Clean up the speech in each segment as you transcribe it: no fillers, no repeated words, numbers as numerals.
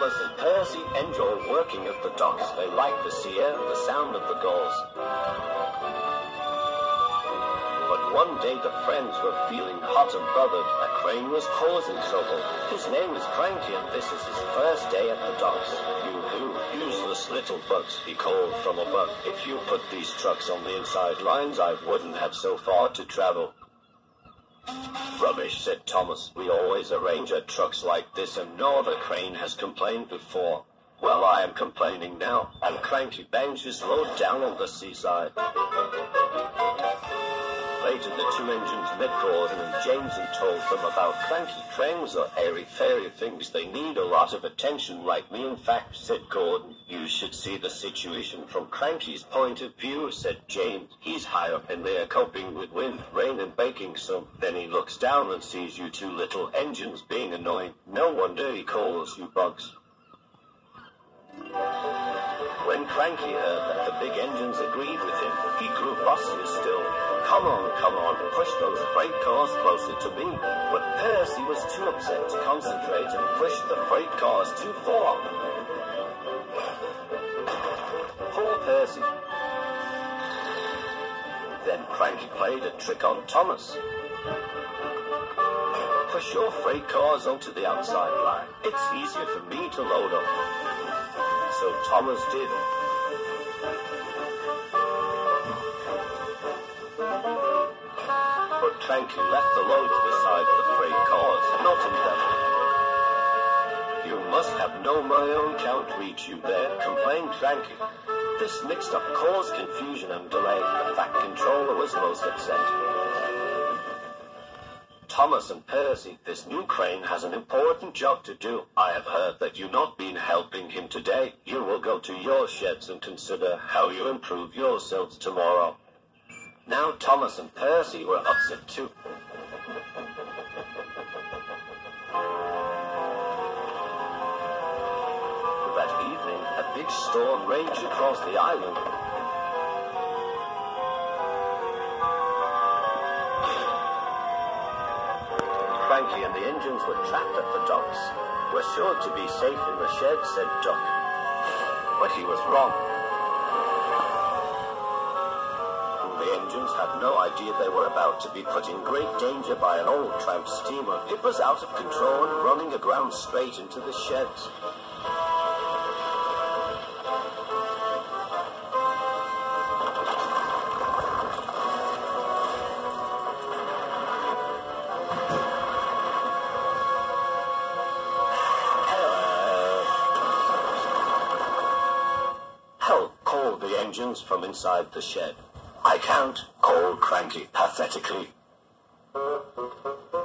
Thomas and Percy enjoy working at the docks. They like the sea air and the sound of the gulls. But one day the friends were feeling hot and bothered. A crane was causing trouble. His name is Cranky, and this is his first day at the docks. You useless little bugs, he called from above. If you put these trucks on the inside lines, I wouldn't have so far to travel. Rubbish, said Thomas. We always arrange our trucks like this, and no other crane has complained before. Well, I am complaining now, and Cranky bangs his load down on the seaside. Later, the two engines met Gordon and James and told them about Cranky. Trains are airy-fairy things. They need a lot of attention like me. In fact, said Gordon, you should see the situation from Cranky's point of view, said James. He's high up in there coping with wind, rain and baking some. Then he looks down and sees you two little engines being annoying. No wonder he calls you bugs. When Cranky heard that the big engines agreed with him, he grew bossier still. Come on, push those freight cars closer to me. But Percy was too upset to concentrate and pushed the freight cars too far. Poor Percy. Then Cranky played a trick on Thomas. Push your freight cars onto the outside line. It's easier for me to load up. So Thomas did. But Cranky left the load to the side of the freight cars, not in them. You must have known my own can't reach you there, complained Cranky. This mixed-up caused confusion and delay. The Fat Controller was most upset. Thomas and Percy, this new crane has an important job to do. I have heard that you've not been helping him today. You will go to your sheds and consider how you improve yourselves tomorrow. Now Thomas and Percy were upset too. That evening, a big storm raged across the island. Cranky and the engines were trapped at the docks. We're sure to be safe in the shed, said Duck. But he was wrong. The engines had no idea they were about to be put in great danger by an old trout steamer. It was out of control and running aground straight into the sheds. Engines from inside the shed. I can't, called Cranky pathetically.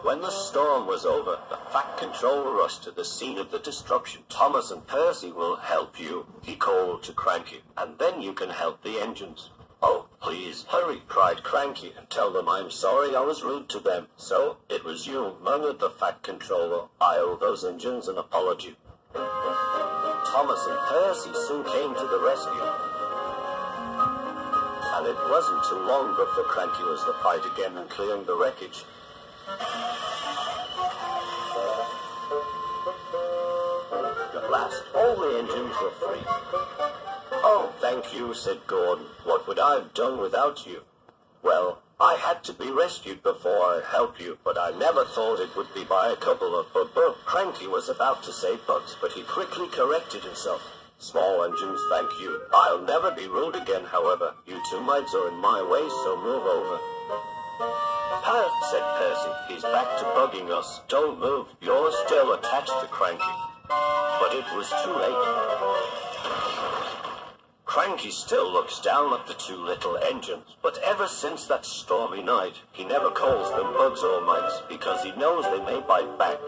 When the storm was over, the Fat Controller rushed to the scene of the destruction. Thomas and Percy will help you, he called to Cranky, and then you can help the engines. Oh, please, hurry, cried Cranky, and tell them I'm sorry I was rude to them. So, it was you, murmured the Fat Controller. I owe those engines an apology. Thomas and Percy soon came to the rescue. And it wasn't too long before Cranky was the fight again and clearing the wreckage. At last, all the engines were free. Oh, thank you, said Gordon. What would I have done without you? Well, I had to be rescued before I helped you, but I never thought it would be by a couple of bugs. Cranky was about to say bugs, but he quickly corrected himself. Small engines, thank you. I'll never be rude again, however. You two mites are in my way, so move over. Said Percy. He's back to bugging us. Don't move. You're still attached to Cranky. But it was too late. Cranky still looks down at the two little engines, but ever since that stormy night, he never calls them bugs or mites, because he knows they may bite back.